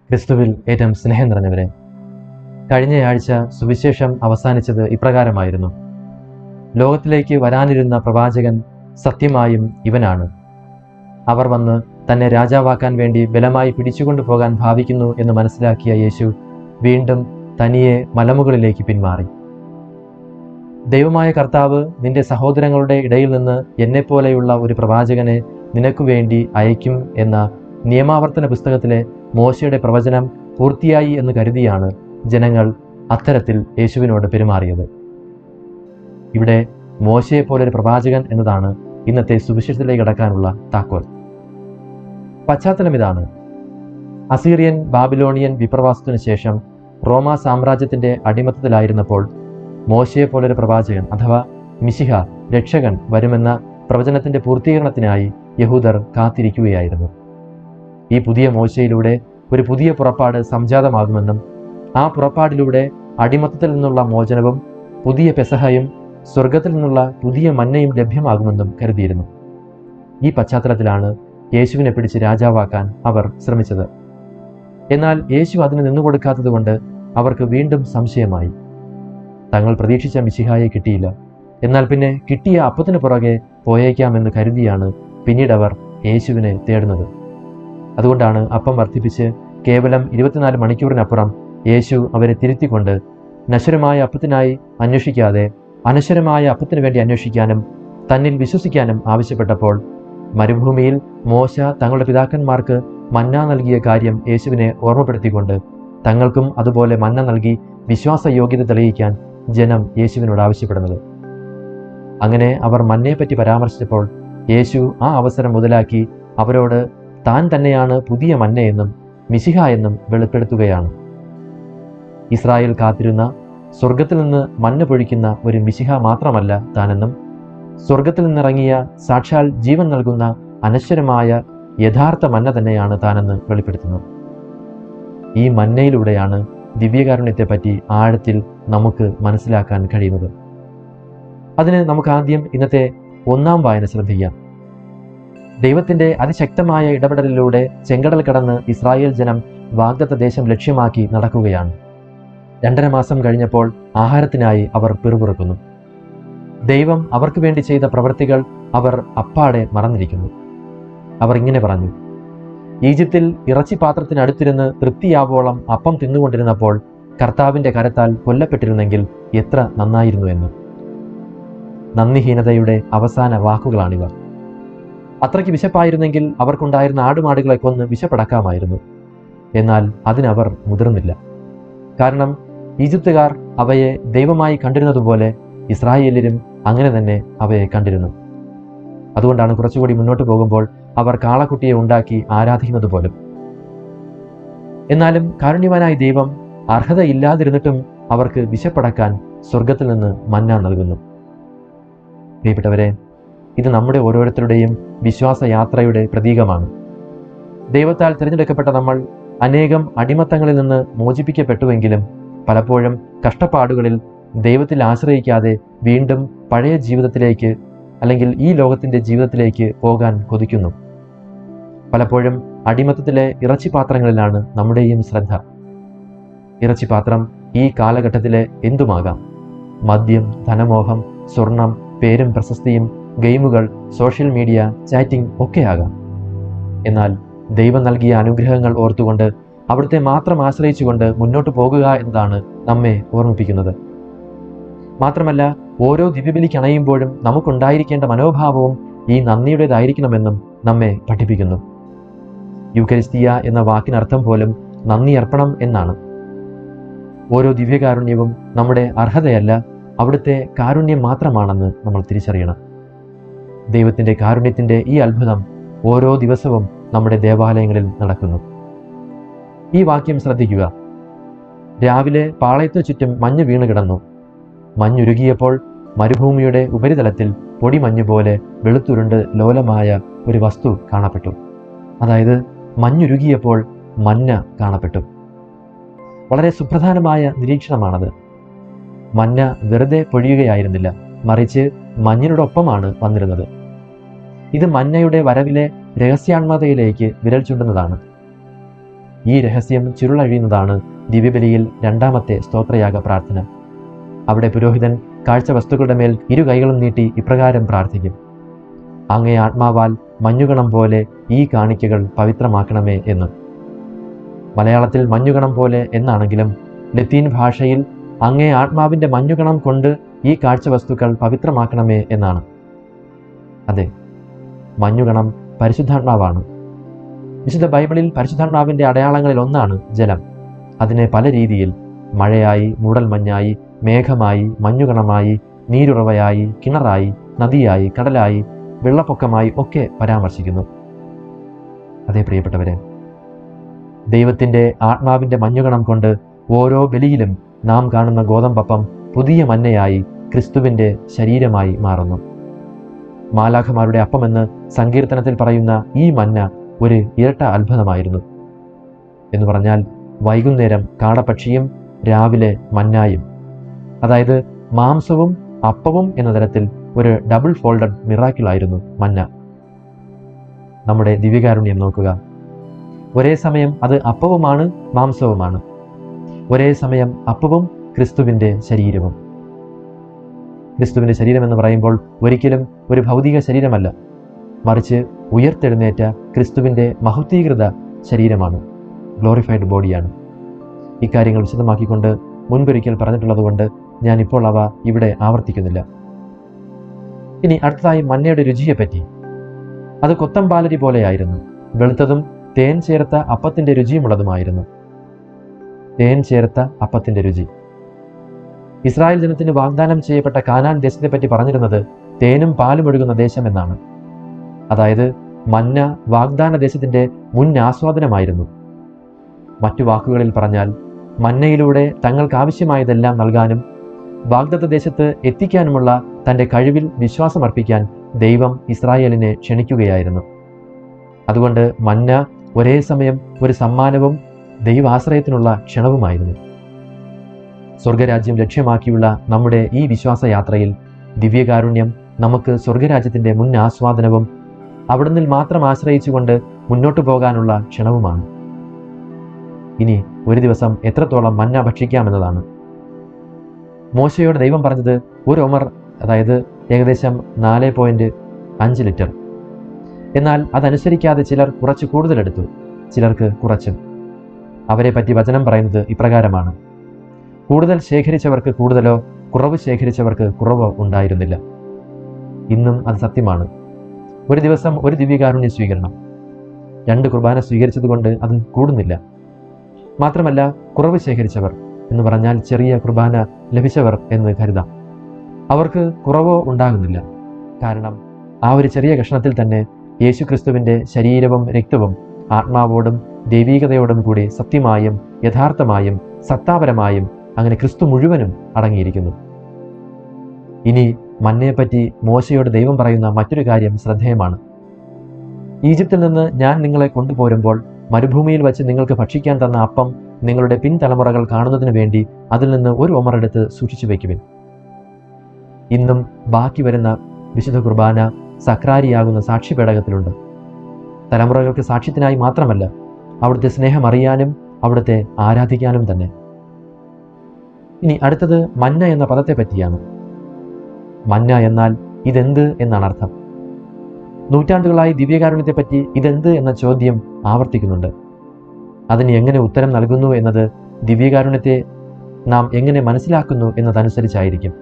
ക്രിസ്തുവിൽ ഏറ്റവും സ്നേഹം നിറഞ്ഞവരെ, കഴിഞ്ഞയാഴ്ച സുവിശേഷം അവസാനിച്ചത് ഇപ്രകാരമായിരുന്നു: ലോകത്തിലേക്ക് വരാനിരുന്ന പ്രവാചകൻ സത്യമായും ഇവനാണ്. അവർ വന്ന് തന്നെ രാജാവാക്കാൻ വേണ്ടി ബലമായി പിടിച്ചുകൊണ്ടു പോകാൻ ഭാവിക്കുന്നു എന്ന് മനസ്സിലാക്കിയ യേശു വീണ്ടും തനിയെ മലമുകളിലേക്ക് പിന്മാറി. ദൈവമായ കർത്താവ് നിന്റെ സഹോദരങ്ങളുടെ ഇടയിൽ നിന്ന് എന്നെപ്പോലെയുള്ള ഒരു പ്രവാചകനെ നിനക്കു വേണ്ടി അയക്കും എന്ന നിയമാവർത്തന പുസ്തകത്തിലെ മോശയുടെ പ്രവചനം പൂർത്തിയായി എന്ന് കരുതിയാണ് ജനങ്ങൾ അത്തരത്തിൽ യേശുവിനോട് പെരുമാറിയത്. ഇവിടെ മോശയെപ്പോലൊരു പ്രവാചകൻ എന്നതാണ് ഇന്നത്തെ സുവിശേഷത്തിലേക്ക് കടക്കാനുള്ള താക്കോൽ. പശ്ചാത്തലം ഇതാണ്: അസീറിയൻ ബാബിലോണിയൻ വിപ്രവാസത്തിനു ശേഷം റോമാ സാമ്രാജ്യത്തിന്റെ അടിമത്തത്തിലായിരുന്നപ്പോൾ മോശയെപ്പോലൊരു പ്രവാചകൻ അഥവാ മിശിഹ രക്ഷകൻ വരുമെന്ന പ്രവചനത്തിന്റെ പൂർത്തീകരണത്തിനായി യഹൂദർ കാത്തിരിക്കുകയായിരുന്നു. ഈ പുതിയ മോശയിലൂടെ ഒരു പുതിയ പുറപ്പാട് സംജാതമാകുമെന്നും ആ പുറപ്പാടിലൂടെ അടിമത്തത്തിൽ നിന്നുള്ള മോചനവും പുതിയ പെസഹയും സ്വർഗത്തിൽ നിന്നുള്ള പുതിയ മന്നയും ലഭ്യമാകുമെന്നും കരുതിയിരുന്നു. ഈ പശ്ചാത്തലത്തിലാണ് യേശുവിനെ പിടിച്ച് രാജാവാക്കാൻ അവർ ശ്രമിച്ചത്. എന്നാൽ യേശു അതിന് നിന്നുകൊടുക്കാത്തതുകൊണ്ട് അവർക്ക് വീണ്ടും സംശയമായി. തങ്ങൾ പ്രതീക്ഷിച്ച മിശിഹായെ കിട്ടിയില്ല, എന്നാൽ പിന്നെ കിട്ടിയ അപ്പത്തിന് പുറകെ പോയേക്കാമെന്ന് കരുതിയാണ് പിന്നീട് അവർ യേശുവിനെ തേടുന്നത്. അതുകൊണ്ടാണ് അപ്പം വർദ്ധിപ്പിച്ച് കേവലം 24 മണിക്കൂറിനപ്പുറം യേശു അവരെ തിരുത്തിക്കൊണ്ട് നശ്വരമായ അപ്പത്തിനായി അന്വേഷിക്കാതെ അനശ്വരമായ അപ്പത്തിനു വേണ്ടി അന്വേഷിക്കാനും തന്നിൽ വിശ്വസിക്കാനും ആവശ്യപ്പെട്ടപ്പോൾ മരുഭൂമിയിൽ മോശ തങ്ങളുടെ പിതാക്കന്മാർക്ക് മന്ന നൽകിയ കാര്യം യേശുവിനെ ഓർമ്മപ്പെടുത്തിക്കൊണ്ട് തങ്ങൾക്കും അതുപോലെ മന്ന നൽകി വിശ്വാസയോഗ്യത തെളിയിക്കാൻ ജനം യേശുവിനോട് ആവശ്യപ്പെടുന്നത്. അങ്ങനെ അവർ മന്നയെപ്പറ്റി പരാമർശിച്ചപ്പോൾ യേശു ആ അവസരം മുതലാക്കി അവരോട് താൻ തന്നെയാണ് പുതിയ മന്നയെന്നും മിശിഹ എന്നും വെളിപ്പെടുത്തുകയാണ്. ഇസ്രായേൽ കാത്തിരുന്ന സ്വർഗത്തിൽ നിന്ന് മന്ന പൊഴിക്കുന്ന ഒരു മിശിഹ മാത്രമല്ല താനെന്നും സ്വർഗത്തിൽ നിന്നിറങ്ങിയ സാക്ഷാൽ ജീവൻ നൽകുന്ന അനശ്വരമായ യഥാർത്ഥ മന്ന തന്നെയാണ് താനെന്ന് വെളിപ്പെടുത്തുന്നു. ഈ മന്നയിലൂടെയാണ് ദിവ്യകാരുണ്യത്തെപ്പറ്റി ആഴത്തിൽ നമുക്ക് മനസ്സിലാക്കാൻ കഴിയുന്നത്. അതിന് നമുക്ക് ആദ്യം ഇന്നത്തെ 1-ാം വായന ശ്രദ്ധിക്കാം. ദൈവത്തിന്റെ അതിശക്തമായ ഇടപെടലിലൂടെ ചെങ്കടൽ കടന്ന് ഇസ്രായേൽ ജനം വാഗ്ദത്ത ദേശം ലക്ഷ്യമാക്കി നടക്കുകയാണ്. 2.5 മാസം കഴിഞ്ഞപ്പോൾ ആഹാരത്തിനായി അവർ പിറുപിറുക്കുന്നു. ദൈവം അവർക്ക് വേണ്ടി ചെയ്ത പ്രവൃത്തികൾ അവർ അപ്പാടെ മറന്നിരിക്കുന്നു. അവർ ഇങ്ങനെ പറഞ്ഞു: ഈജിപ്തിൽ ഇറച്ചിപാത്രത്തിനടുത്തിരുന്ന് തൃപ്തിയാവോളം അപ്പം തിന്നുകൊണ്ടിരുന്നപ്പോൾ കർത്താവിന്റെ കരത്താൽ കൊല്ലപ്പെട്ടിരുന്നെങ്കിൽ എത്ര നന്നായിരുന്നു എന്ന്. നന്ദിഹീനതയുടെ അവസാന വാക്കുകളാണിവ. അത്രയ്ക്ക് വിശപ്പായിരുന്നെങ്കിൽ അവർക്കുണ്ടായിരുന്ന ആടുമാടുകളെ കൊന്ന് വിശപ്പടക്കാമായിരുന്നു. എന്നാൽ അതിനവർ മുതിർന്നില്ല. കാരണം ഈജിപ്തുകാർ അവയെ ദൈവമായി കണ്ടിരുന്നതുപോലെ ഇസ്രായേലിലും അങ്ങനെ തന്നെ അവയെ കണ്ടിരുന്നു. അതുകൊണ്ടാണ് കുറച്ചുകൂടി മുന്നോട്ട് പോകുമ്പോൾ അവർ കാളക്കുട്ടിയെ ഉണ്ടാക്കി ആരാധിക്കുന്നത് പോലും. എന്നാലും കാരുണ്യവാനായ ദൈവം അർഹതയില്ലാതിരുന്നിട്ടും അവർക്ക് വിശപ്പടക്കാൻ സ്വർഗത്തിൽ നിന്ന് മന്ന നൽകുന്നു. പ്രിയപ്പെട്ടവരെ, ഇത് നമ്മുടെ ഓരോരുത്തരുടെയും വിശ്വാസയാത്രയുടെ പ്രതീകമാണ്. ദൈവത്താൽ തിരഞ്ഞെടുക്കപ്പെട്ട നമ്മൾ അനേകം അടിമത്തങ്ങളിൽ നിന്ന് മോചിപ്പിക്കപ്പെട്ടുവെങ്കിലും പലപ്പോഴും കഷ്ടപ്പാടുകളിൽ ദൈവത്തിൽ ആശ്രയിക്കാതെ വീണ്ടും പഴയ ജീവിതത്തിലേക്ക് അല്ലെങ്കിൽ ഈ ലോകത്തിൻ്റെ ജീവിതത്തിലേക്ക് പോകാൻ കൊതിക്കുന്നു. പലപ്പോഴും അടിമത്തത്തിലെ ഇറച്ചിപാത്രങ്ങളിലാണ് നമ്മുടെയും ശ്രദ്ധ. ഇറച്ചിപാത്രം ഈ കാലഘട്ടത്തിലെ എന്തുമാകാം: മദ്യം, ധനമോഹം, സ്വർണം, പേരും പ്രശസ്തിയും, ഗെയിമുകൾ, സോഷ്യൽ മീഡിയ, ചാറ്റിംഗ് ഒക്കെ ആകാം. എന്നാൽ ദൈവം നൽകിയ അനുഗ്രഹങ്ങൾ ഓർത്തുകൊണ്ട് അവിടുത്തെ മാത്രം ആശ്രയിച്ചുകൊണ്ട് മുന്നോട്ട് പോകുക എന്നതാണ് നമ്മെ ഓർമ്മിപ്പിക്കുന്നത്. മാത്രമല്ല, ഓരോ ദിവ്യബലിക്ക് അണയുമ്പോഴും നമുക്കുണ്ടായിരിക്കേണ്ട മനോഭാവവും ഈ നന്ദിയുടേതായിരിക്കണമെന്നും നമ്മെ പഠിപ്പിക്കുന്നു. യൂക്കരിസ്തിയ എന്ന വാക്കിനർത്ഥം പോലും നന്ദി അർപ്പണം എന്നാണ്. ഓരോ ദിവ്യകാരുണ്യവും നമ്മുടെ അർഹതയല്ല, അവിടുത്തെ കാരുണ്യം മാത്രമാണെന്ന് നമ്മൾ തിരിച്ചറിയണം. ദൈവത്തിൻ്റെ കാരുണ്യത്തിൻ്റെ ഈ അത്ഭുതം ഓരോ ദിവസവും നമ്മുടെ ദേവാലയങ്ങളിൽ നടക്കുന്നു. ഈ വാക്യം ശ്രദ്ധിക്കുക: രാവിലെ പാളയത്തിനു ചുറ്റും മഞ്ഞ് വീണ് കിടന്നു. മഞ്ഞുരുകിയപ്പോൾ മരുഭൂമിയുടെ ഉപരിതലത്തിൽ പൊടിമഞ്ഞ് പോലെ വെളുത്തുരുണ്ട് ലോലമായ ഒരു വസ്തു കാണപ്പെട്ടു. അതായത് മഞ്ഞുരുകിയപ്പോൾ മന്ന കാണപ്പെട്ടു. വളരെ സുപ്രധാനമായ നിരീക്ഷണമാണത്. മന്ന വെറുതെ പൊഴിയുകയായിരുന്നില്ല, മറിച്ച് മഞ്ഞിനോടൊപ്പമാണ് വന്നിരുന്നത്. ഇത് മന്നയുടെ വരവിലെ രഹസ്യാത്മകതയിലേക്ക് വിരൽ ചൂണ്ടുന്നതാണ്. ഈ രഹസ്യം ചുരുളഴിയുന്നതാണ് ദിവ്യബലിയിൽ രണ്ടാമത്തെ സ്തോത്രയാഗ പ്രാർത്ഥന. അവിടെ പുരോഹിതൻ കാഴ്ച വസ്തുക്കളുടെ മേൽ ഇരു കൈകളും നീട്ടി ഇപ്രകാരം പ്രാർത്ഥിക്കും: അങ്ങേ ആത്മാവാൽ മഞ്ഞുകണം പോലെ ഈ കാണിക്കകൾ പവിത്രമാക്കണമേ എന്ന്. മലയാളത്തിൽ മഞ്ഞുകണം പോലെ എന്നാണെങ്കിലും ലത്തീൻ ഭാഷയിൽ അങ്ങേ ആത്മാവിൻ്റെ മഞ്ഞുകണം കൊണ്ട് ഈ കാഴ്ച വസ്തുക്കൾ പവിത്രമാക്കണമേ എന്നാണ്. അതെ, മഞ്ഞുകണം പരിശുദ്ധാത്മാവാണ്. വിശുദ്ധ ബൈബിളിൽ പരിശുദ്ധാത്മാവിൻ്റെ അടയാളങ്ങളിൽ ഒന്നാണ് ജലം. അതിനെ പല രീതിയിൽ മഴയായി, മൂടൽമഞ്ഞായി, മേഘമായി, മഞ്ഞുകണമായി, നീരുറവയായി, കിണറായി, നദിയായി, കടലായി, വെള്ളപ്പൊക്കമായി ഒക്കെ പരാമർശിക്കുന്നു. അതേ പ്രിയപ്പെട്ടവരെ, ദൈവത്തിൻ്റെ ആത്മാവിൻ്റെ മഞ്ഞുകണം കൊണ്ട് ഓരോ ബലിയിലും നാം കാണുന്ന ഗോതമ്പപ്പം പുതിയ മന്നയായി ക്രിസ്തുവിൻ്റെ ശരീരമായി മാറുന്നു. മാലാഖമാരുടെ അപ്പമെന്ന് സങ്കീർത്തനത്തിൽ പറയുന്ന ഈ മന്ന ഒരു ഇരട്ട അത്ഭുതമായിരുന്നു. എന്ന് പറഞ്ഞാൽ വൈകുന്നേരം കാടപ്പക്ഷിയും രാവിലെ മന്നായും, അതായത് മാംസവും അപ്പവും എന്ന തരത്തിൽ ഒരു ഡബിൾ ഫോൾഡഡ് മിറാക്കിളായിരുന്നു മന്ന. നമ്മുടെ ദിവ്യകാരുണ്യം നോക്കുക. ഒരേ സമയം അത് അപ്പവുമാണ്, മാംസവുമാണ്. ഒരേ സമയം അപ്പവും ക്രിസ്തുവിൻ്റെ ശരീരവും. ക്രിസ്തുവിൻ്റെ ശരീരം എന്ന് പറയുമ്പോൾ ഒരിക്കലും ഒരു ഭൗതിക ശരീരമല്ല, മറിച്ച് ഉയർത്തെഴുന്നേറ്റ ക്രിസ്തുവിൻ്റെ മഹത്വീകൃത ശരീരമാണ്, ഗ്ലോറിഫൈഡ് ബോഡിയാണ്. ഇക്കാര്യങ്ങൾ വിശദമാക്കിക്കൊണ്ട് മുൻപൊരിക്കൽ പറഞ്ഞിട്ടുള്ളതുകൊണ്ട് ഞാനിപ്പോൾ അവ ഇവിടെ ആവർത്തിക്കുന്നില്ല. ഇനി അടുത്തതായി മന്നയുടെ രുചിയെപ്പറ്റി. അത് കൊത്തമ്പാലരി പോലെയായിരുന്നു. വെളുത്തതും തേൻ ചേർത്ത അപ്പത്തിൻ്റെ രുചിയുമുള്ളതുമായിരുന്നു. തേൻ ചേർത്ത അപ്പത്തിൻ്റെ രുചി. ഇസ്രായേൽ ജനത്തിന് വാഗ്ദാനം ചെയ്യപ്പെട്ട കാനാൻ ദേശത്തെപ്പറ്റി പറഞ്ഞിരുന്നത് തേനും പാലും ഒഴുകുന്ന ദേശം എന്നാണ്. അതായത് മന്ന വാഗ്ദാന ദേശത്തിൻ്റെ മുൻ ആസ്വാദനമായിരുന്നു. മറ്റു വാക്കുകളിൽ പറഞ്ഞാൽ മന്നയിലൂടെ തങ്ങൾക്ക് ആവശ്യമായതെല്ലാം നൽകാനും വാഗ്ദത്ത ദേശത്ത് എത്തിക്കാനുമുള്ള തൻ്റെ കഴിവിൽ വിശ്വാസമർപ്പിക്കാൻ ദൈവം ഇസ്രായേലിനെ ക്ഷണിക്കുകയായിരുന്നു. അതുകൊണ്ട് മന്ന ഒരേ സമയം ഒരു സമ്മാനവും ദൈവാശ്രയത്തിനുള്ള ക്ഷണവുമായിരുന്നു. സ്വർഗരാജ്യം ലക്ഷ്യമാക്കിയുള്ള നമ്മുടെ ഈ വിശ്വാസയാത്രയിൽ ദിവ്യകാരുണ്യം നമുക്ക് സ്വർഗരാജ്യത്തിൻ്റെ മുൻ ആസ്വാദനവും അവിടുന്ന് മാത്രം ആശ്രയിച്ചുകൊണ്ട് മുന്നോട്ടു പോകാനുള്ള ക്ഷണവുമാണ്. ഇനി ഒരു ദിവസം എത്രത്തോളം മന്ന ഭക്ഷിക്കാമെന്നതാണ്. മോശയോട് ദൈവം പറഞ്ഞത് ഒരു ഒമർ, അതായത് ഏകദേശം 4.5 ലിറ്റർ. എന്നാൽ അതനുസരിക്കാതെ ചിലർ കുറച്ച് കൂടുതലെടുത്തു, ചിലർക്ക് കുറച്ചും. അവരെ പറ്റി വചനം പറയുന്നത് ഇപ്രകാരമാണ്: കൂടുതൽ ശേഖരിച്ചവർക്ക് കൂടുതലോ, കുറവ് ശേഖരിച്ചവർക്ക് കുറവോ ഉണ്ടായിരുന്നില്ല. ഇന്നും അത് സത്യമാണ്. ഒരു ദിവസം ഒരു ദിവ്യകാരുണ്യ സ്വീകരണം, 2 കുർബാന സ്വീകരിച്ചതുകൊണ്ട് അത് കൂടുന്നില്ല. മാത്രമല്ല, കുറവ് ശേഖരിച്ചവർ എന്ന് പറഞ്ഞാൽ ചെറിയ കുർബാന ലഭിച്ചവർ എന്ന് കരുതാം. അവർക്ക് കുറവോ ഉണ്ടാകുന്നില്ല. കാരണം ആ ഒരു ചെറിയ കഷ്ണത്തിൽ തന്നെ യേശുക്രിസ്തുവിൻ്റെ ശരീരവും രക്തവും ആത്മാവോടും ദൈവീകതയോടും കൂടി സത്യമായും യഥാർത്ഥമായും സത്താപരമായും അങ്ങനെ ക്രിസ്തു മുഴുവനും അടങ്ങിയിരിക്കുന്നു. ഇനി മന്നയെപ്പറ്റി മോശയോട് ദൈവം പറയുന്ന മറ്റൊരു കാര്യം ശ്രദ്ധേയമാണ്. ഈജിപ്തിൽ നിന്ന് ഞാൻ നിങ്ങളെ കൊണ്ടുപോരുമ്പോൾ മരുഭൂമിയിൽ വച്ച് നിങ്ങൾക്ക് ഭക്ഷിക്കാൻ തന്ന അപ്പം നിങ്ങളുടെ പിൻതലമുറകൾ കാണുന്നതിന് വേണ്ടി അതിൽ നിന്ന് ഒരു ഒമറെടുത്ത് സൂക്ഷിച്ചു വയ്ക്കുവിൻ. ഇന്നും ബാക്കി വരുന്ന വിശുദ്ധ കുർബാന സക്രാരിയാകുന്ന സാക്ഷ്യപേടകത്തിലുണ്ട്. തലമുറകൾക്ക് സാക്ഷ്യത്തിനായി മാത്രമല്ല, അവിടുത്തെ സ്നേഹം അറിയാനും അവിടുത്തെ ആരാധിക്കാനും തന്നെ. ഇനി അടുത്തത് മന്ന എന്ന പദത്തെ പറ്റിയാണ്. മന്ന എന്നാൽ ഇതെന്ത് എന്നാണ് അർത്ഥം. നൂറ്റാണ്ടുകളായി ദിവ്യകാരുണ്യത്തെപ്പറ്റി ഇതെന്ത് എന്ന ചോദ്യം ആവർത്തിക്കുന്നുണ്ട്. അതിന് എങ്ങനെ ഉത്തരം നൽകുന്നു എന്നത് ദിവ്യകാരുണ്യത്തെ നാം എങ്ങനെ മനസ്സിലാക്കുന്നു എന്നതനുസരിച്ചായിരിക്കും.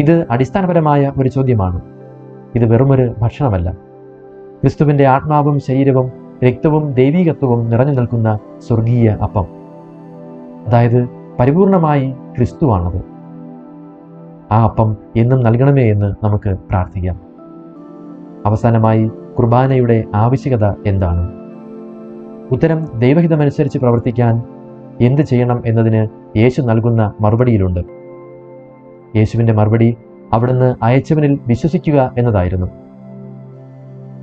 ഇത് അടിസ്ഥാനപരമായ ഒരു ചോദ്യമാണ്. ഇത് വെറുമൊരു ഭക്ഷണമല്ല. ക്രിസ്തുവിൻ്റെ ആത്മാവും ശരീരവും രക്തവും ദൈവീകത്വവും നിറഞ്ഞു നിൽക്കുന്ന സ്വർഗീയ അപ്പം. അതായത് പരിപൂർണമായി ക്രിസ്തുവാണത്. ആ അപ്പം എന്നും നൽകണമേ എന്ന് നമുക്ക് പ്രാർത്ഥിക്കാം. അവസാനമായി കുർബാനയുടെ ആവശ്യകത എന്താണ്? ഉത്തരം ദൈവഹിതമനുസരിച്ച് പ്രവർത്തിക്കാൻ എന്ത് ചെയ്യണം എന്നതിന് യേശു നൽകുന്ന മറുപടിയിലുണ്ട്. യേശുവിൻ്റെ മറുപടി അവിടുന്ന് അയച്ചവനിൽ വിശ്വസിക്കുക എന്നതായിരുന്നു.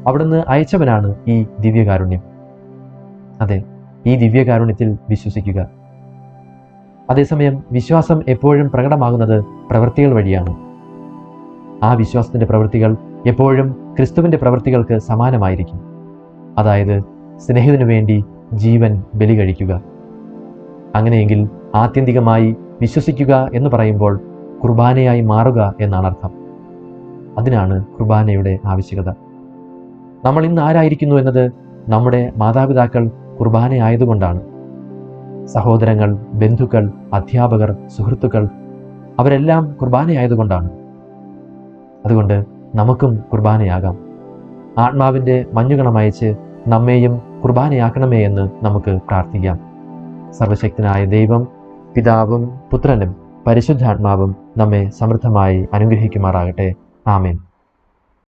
അവിടുന്ന് അയച്ചവനാണ് ഈ ദിവ്യകാരുണ്യം. അതെ, ഈ ദിവ്യകാരുണ്യത്തിൽ വിശ്വസിക്കുക. അതേസമയം വിശ്വാസം എപ്പോഴും പ്രകടമാകുന്നത് പ്രവൃത്തികൾ വഴിയാണ്. ആ വിശ്വാസത്തിൻ്റെ പ്രവൃത്തികൾ എപ്പോഴും ക്രിസ്തുവിൻ്റെ പ്രവൃത്തികൾക്ക് സമാനമായിരിക്കും. അതായത് സ്നേഹിതനു വേണ്ടി ജീവൻ ബലി കഴിക്കുക. അങ്ങനെയെങ്കിൽ ആത്യന്തികമായി വിശ്വസിക്കുക എന്ന് പറയുമ്പോൾ കുർബാനയായി മാറുക എന്നാണ് അർത്ഥം. അതിനാണ് കുർബാനയുടെ ആവശ്യകത. നമ്മൾ ഇന്ന് ആരായിരിക്കുന്നു എന്നത് നമ്മുടെ മാതാപിതാക്കൾ കുർബാനയായതുകൊണ്ടാണ്. സഹോദരങ്ങൾ, ബന്ധുക്കൾ, അധ്യാപകർ, സുഹൃത്തുക്കൾ അവരെല്ലാം കുർബാനയായതുകൊണ്ടാണ്. അതുകൊണ്ട് നമുക്കും കുർബാനയാകാം. ആത്മാവിൻ്റെ മഞ്ഞുകണമയച്ച് നമ്മെയും കുർബാനയാക്കണമേ എന്ന് നമുക്ക് പ്രാർത്ഥിക്കാം. സർവശക്തനായ ദൈവം, പിതാവും പുത്രനും പരിശുദ്ധാത്മാവും നമ്മെ സമൃദ്ധമായി അനുഗ്രഹിക്കുമാറാകട്ടെ. ആമേൻ.